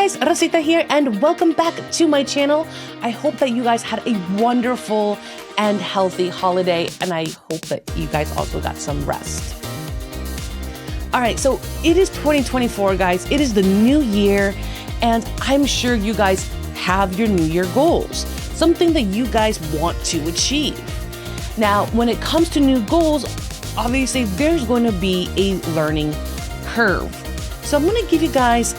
guys, Rosita here, and welcome back to my channel. I hope that you guys had a wonderful and healthy holiday, and I hope that you guys also got some rest. All right, so it is 2024, guys. It is the new year, and I'm sure you guys have your new year goals, something that you guys want to achieve. Now, when it comes to new goals, obviously there's going to be a learning curve. So I'm going to give you guys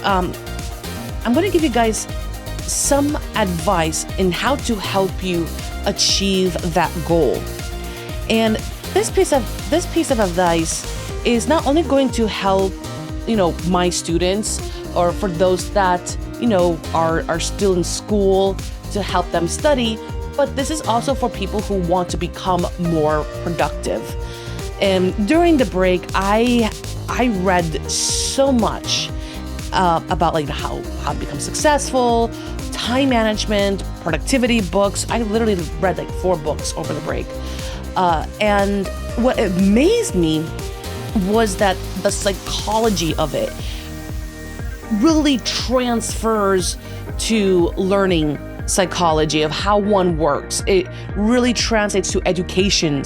some advice in how to help you achieve that goal. And this piece of advice is not only going to help, my students, or for those that, are still in school, to help them study, but this is also for people who want to become more productive. And during the break, I read so much about how to become successful, time management, productivity books. I literally read 4 books over the break. And what amazed me was that the psychology of it really transfers to learning psychology of how one works. It really translates to educational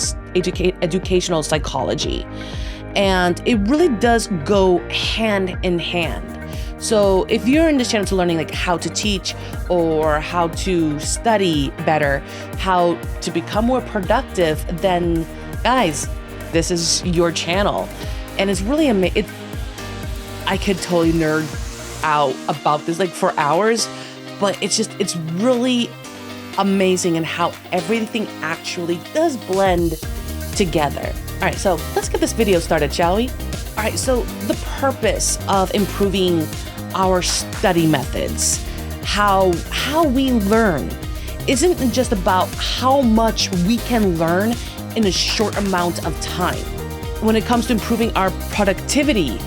psychology. And it really does go hand in hand. So if you're in this channel to learning how to teach or how to study better, how to become more productive, then guys, this is your channel. And it's really amazing. I could totally nerd out about this for hours, but it's really amazing in how everything actually does blend together. All right, so let's get this video started, shall we? All right, so the purpose of improving our study methods, how we learn, isn't just about how much we can learn in a short amount of time. When it comes to improving our productivity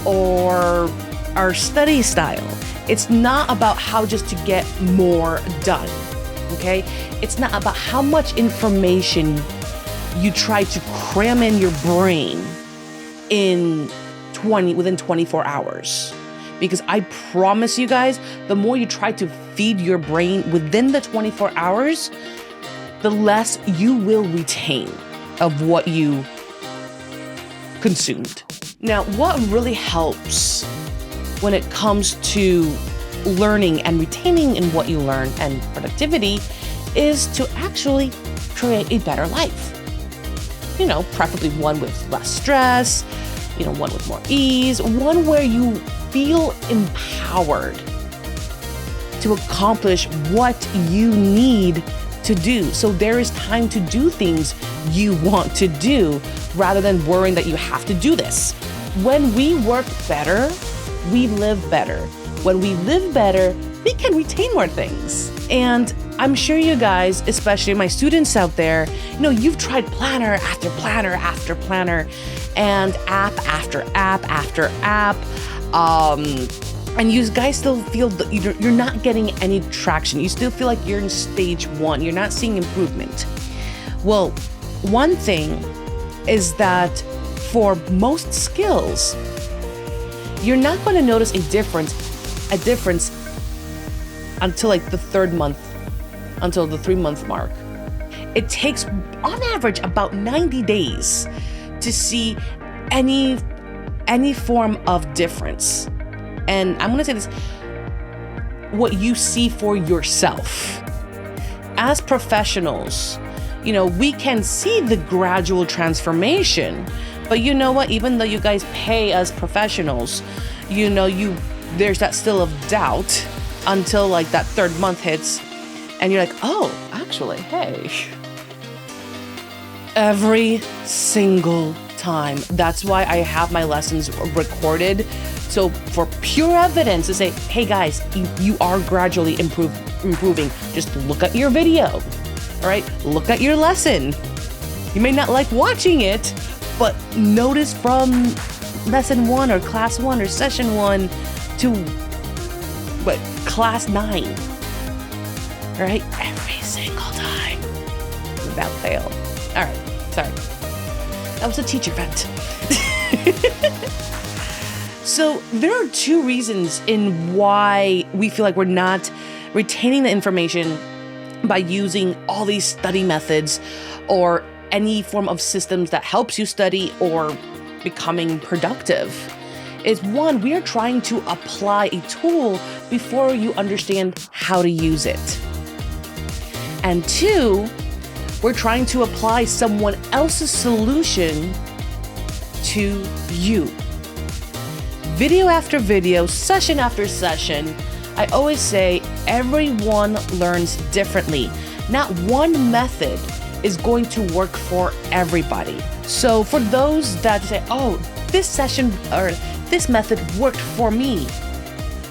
or our study style, it's not about how just to get more done, okay? It's not about how much information you try to cram in your brain within 24 hours. Because I promise you guys, the more you try to feed your brain within the 24 hours, the less you will retain of what you consumed. Now, what really helps when it comes to learning and retaining in what you learn and productivity is to actually create a better life. Preferably one with less stress, one with more ease, one where you feel empowered to accomplish what you need to do. So there is time to do things you want to do rather than worrying that you have to do this. When we work better, we live better. When we live better, we can retain more things. And I'm sure you guys, especially my students out there, you've tried planner after planner after planner and app after app after app. And you guys still feel that you're not getting any traction. You still feel like you're in stage 1. You're not seeing improvement. Well, one thing is that for most skills, you're not going to notice a difference until the 3rd month, until the 3-month mark. It takes, on average, about 90 days to see any form of difference. And I'm gonna say this, what you see for yourself. As professionals, we can see the gradual transformation, but you know what? Even though you guys pay as professionals, there's that still of doubt until that 3rd month hits, and you're like, oh, actually, hey. Every single time. That's why I have my lessons recorded. So for pure evidence to say, hey guys, you are gradually improving. Just look at your video, all right? Look at your lesson. You may not like watching it, but notice from lesson 1 or class 1 or session 1 to class 9, all right? Every single time, without fail. All right, sorry. That was a teacher vent. So there are two reasons in why we feel like we're not retaining the information by using all these study methods or any form of systems that helps you study or becoming productive. Is one, we are trying to apply a tool before you understand how to use it. And two, we're trying to apply someone else's solution to you. Video after video, session after session, I always say everyone learns differently. Not one method is going to work for everybody. So for those that say, oh, this session or this method worked for me,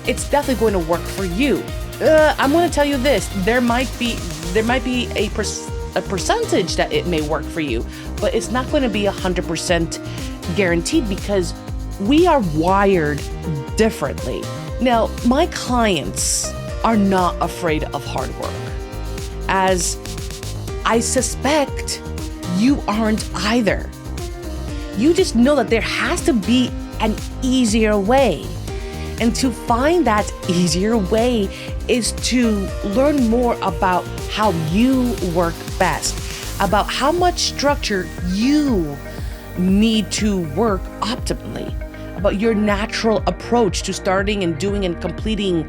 it's definitely going to work for you. I'm going to tell you this, there might be a percentage that it may work for you, but it's not going to be 100% guaranteed because we are wired differently. Now, my clients are not afraid of hard work, as I suspect you aren't either. You just know that there has to be an easier way. And to find that easier way is to learn more about how you work best, about how much structure you need to work optimally, about your natural approach to starting and doing and completing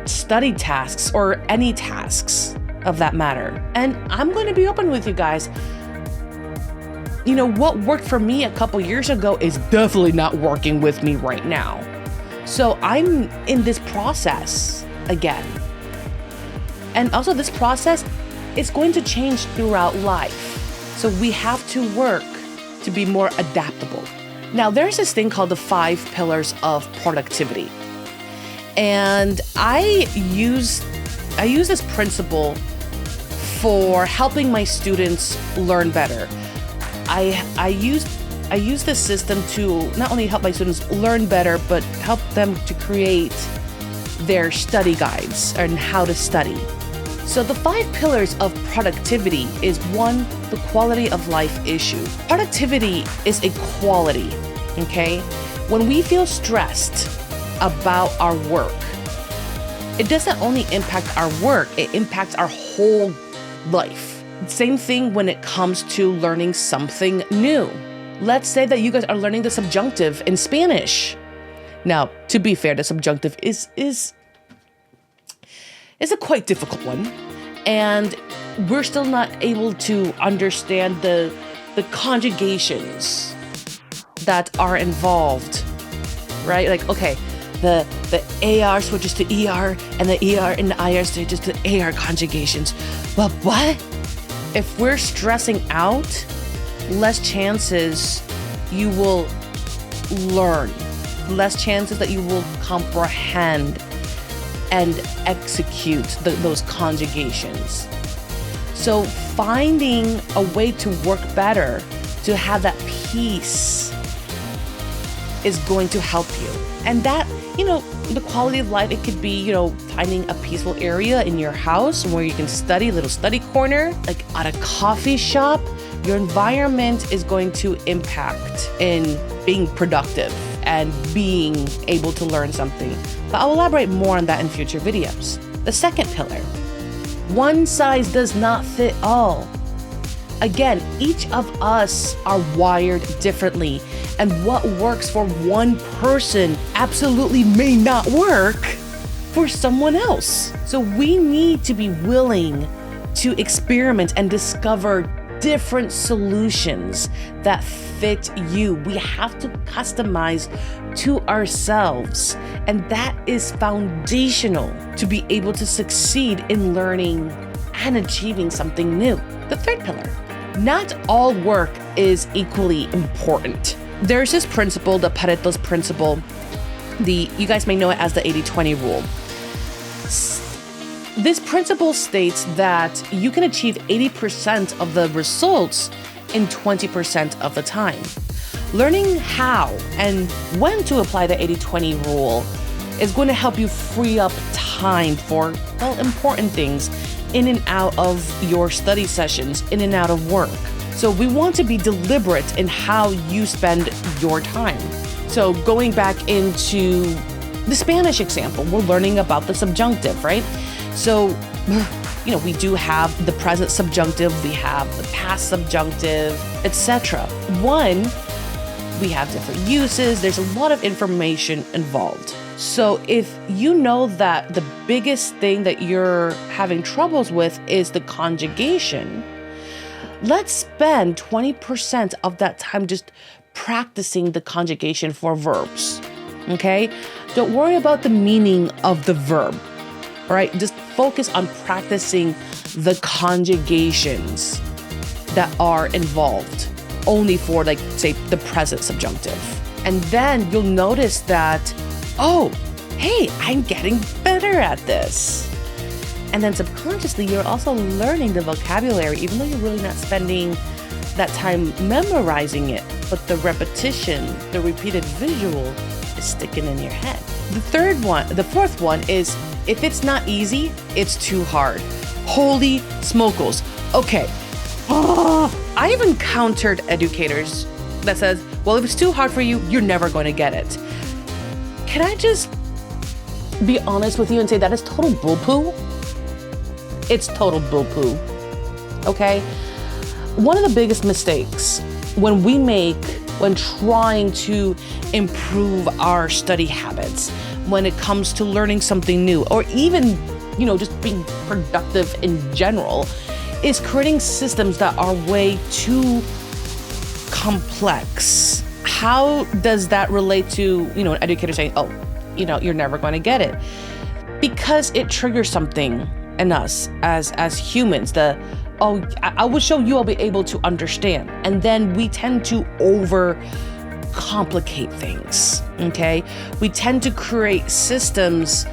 study tasks or any tasks of that matter. And I'm going to be open with you guys. You know, what worked for me a couple years ago is definitely not working with me right now. So I'm in this process again. And also this process is going to change throughout life. So we have to work to be more adaptable. Now, there's this thing called the 5 pillars of productivity. And I use this principle for helping my students learn better. I use this system to not only help my students learn better, but help them to create their study guides and how to study. So the 5 pillars of productivity is 1, the quality of life issue. Productivity is a quality, okay? When we feel stressed about our work, it doesn't only impact our work, it impacts our whole life. Same thing when it comes to learning something new. Let's say that you guys are learning the subjunctive in Spanish. Now, to be fair, the subjunctive is a quite difficult one, and we're still not able to understand the conjugations that are involved, right? Like, okay, the AR switches to ER, and the ER and the IR switches to AR conjugations. But what? If we're stressing out, less chances you will learn, less chances that you will comprehend and execute those conjugations. So finding a way to work better, to have that peace, is going to help you. And that, the quality of life, it could be, finding a peaceful area in your house where you can study, a little study corner, like at a coffee shop. Your environment is going to impact in being productive and being able to learn something. But I'll elaborate more on that in future videos. The second pillar, one size does not fit all. Again, each of us are wired differently, and what works for one person absolutely may not work for someone else. So we need to be willing to experiment and discover different solutions that fit you. We have to customize to ourselves, and that is foundational to be able to succeed in learning and achieving something new. The third pillar, not all work is equally important. There's this principle, the Pareto's principle. You guys may know it as the 80-20 rule. This principle states that you can achieve 80% of the results in 20% of the time. Learning how and when to apply the 80-20 rule is going to help you free up time for, important things in and out of your study sessions, in and out of work. So we want to be deliberate in how you spend your time. So So going back into the Spanish example, we're learning about the subjunctive, right? So, we do have the present subjunctive, we have the past subjunctive, etc. One, we have different uses. There's a lot of information involved. So if you know that the biggest thing that you're having troubles with is the conjugation, let's spend 20% of that time just practicing the conjugation for verbs, okay? Don't worry about the meaning of the verb, all right? Just focus on practicing the conjugations that are involved only for, like, say, the present subjunctive. And then you'll notice that, oh, hey, I'm getting better at this. And then subconsciously, you're also learning the vocabulary, even though you're really not spending that time memorizing it. But the repetition, the repeated visual is sticking in your head. The fourth one is, if it's not easy, it's too hard. Holy smokes. Okay. I've encountered educators that says, well, if it's too hard for you, you're never going to get it. Can I just be honest with you and say that is total bull-poo? It's total bull-poo, okay? One of the biggest mistakes when we make when trying to improve our study habits, when it comes to learning something new, or even, just being productive in general, is creating systems that are way too complex. How does that relate to, an educator saying, oh, you're never going to get it? Because it triggers something in us as humans, I will show you, I'll be able to understand. And then we tend to complicate things, okay? We tend to create systems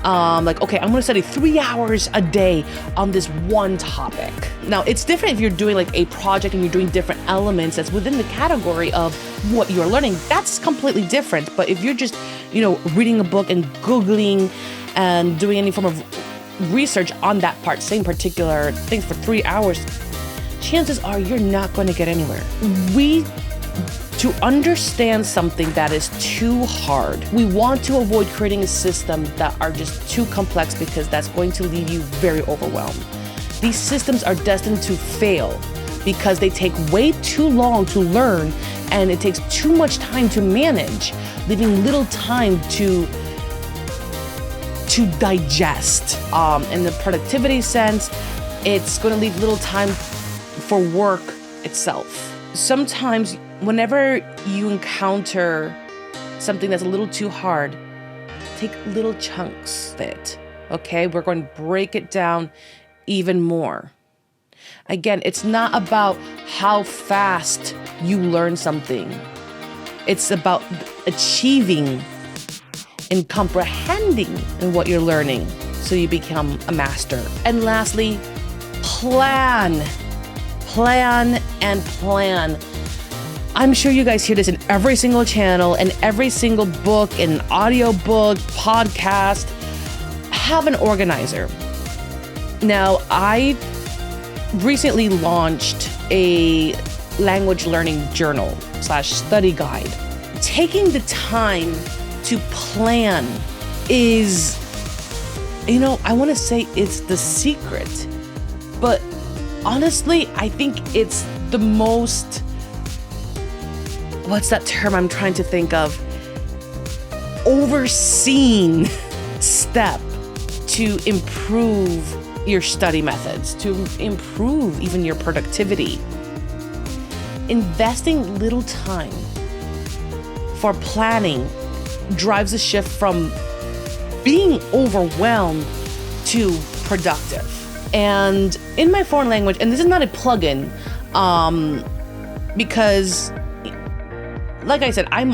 like, okay, I'm gonna study 3 hours a day on this one topic. Now, it's different if you're doing like a project and you're doing different elements that's within the category of what you're learning. That's completely different. But if you're just, reading a book and Googling and doing any form of research on that same particular things for 3 hours, chances are you're not going to get anywhere. To understand something that is too hard, we want to avoid creating a system that are just too complex, because that's going to leave you very overwhelmed. These systems are destined to fail because they take way too long to learn, and it takes too much time to manage, leaving little time to digest. In the productivity sense, it's going to leave little time for work itself. Sometimes whenever you encounter something that's a little too hard, take little chunks of it, okay? We're going to break it down even more. Again, it's not about how fast you learn something. It's about achieving and comprehending in what you're learning so you become a master. And lastly, plan. Plan and plan. I'm sure you guys hear this in every single channel and every single book and audiobook, podcast. Have an organizer. Now, I recently launched a language learning journal / study guide. Taking the time to plan is, I want to say it's the secret, but honestly, I think it's the most, what's that term I'm trying to think of? Overseen step to improve your study methods, to improve even your productivity. Investing little time for planning drives a shift from being overwhelmed to productive. And in my foreign language, and this is not a plugin, because like I said, I'm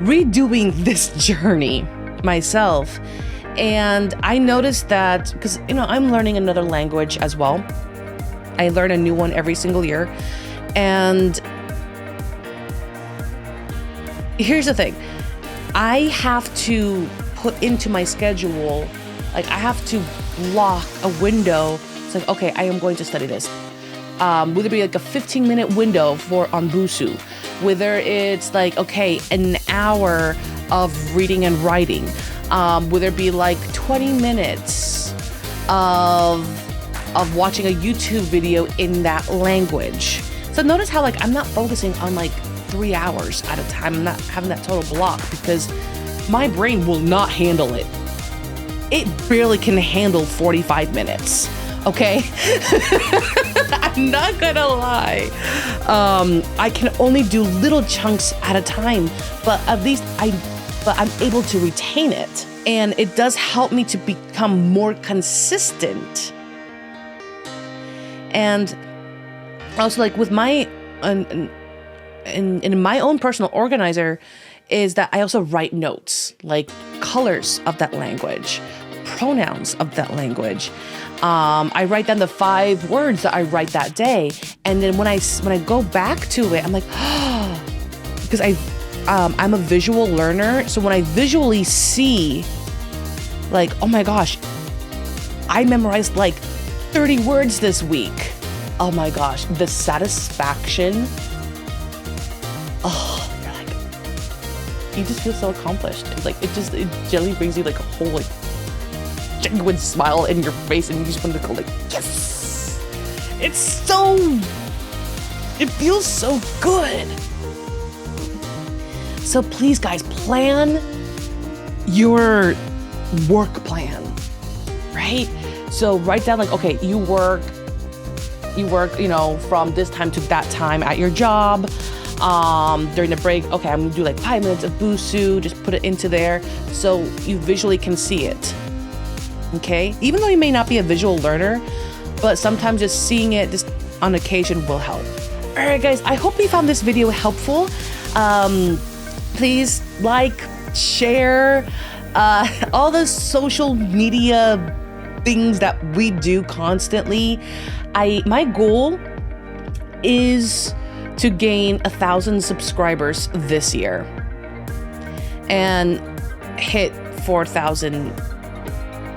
redoing this journey myself. And I noticed that, because, I'm learning another language as well. I learn a new one every single year. And here's the thing. I have to put into my schedule, like I have to block a window. It's like, okay, I am going to study this. Would it be like a 15-minute window on Busu? whether it's like, okay, an hour of reading and writing, whether it be like 20 minutes of watching a YouTube video in that language. So notice how like I'm not focusing on like 3 hours at a time. I'm not having that total block because my brain will not handle it. It barely can handle 45 minutes. Okay? I'm not gonna lie. I can only do little chunks at a time, but at least I'm able to retain it. And it does help me to become more consistent. And also like with my, in my own personal organizer is that I also write notes, like colors of that language, pronouns of that language. I write down the 5 words that I write that day. And then when I go back to it, I'm like, oh, because I'm a visual learner. So when I visually see like, oh my gosh, I memorized like 30 words this week. Oh my gosh, the satisfaction. Oh, you're like, you just feel so accomplished. It's like, it generally brings you like a whole like genuine smile in your face and you just want to go like, yes! It feels so good. So please guys, plan your work plan, right? So write down like, okay, you work, you know, from this time to that time at your job. During the break, okay, I'm gonna do like 5 minutes of Busu, just put it into there so you visually can see it. Okay, even though you may not be a visual learner, but sometimes just seeing it just on occasion will help. All right, guys, I hope you found this video helpful. Please like, share, all the social media things that we do constantly. My goal is to gain 1,000 subscribers this year and hit 4,000.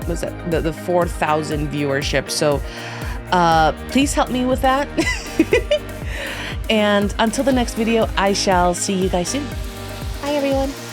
Was that the 4,000 viewership? So please help me with that. And until the next video, I shall see you guys soon. Bye everyone.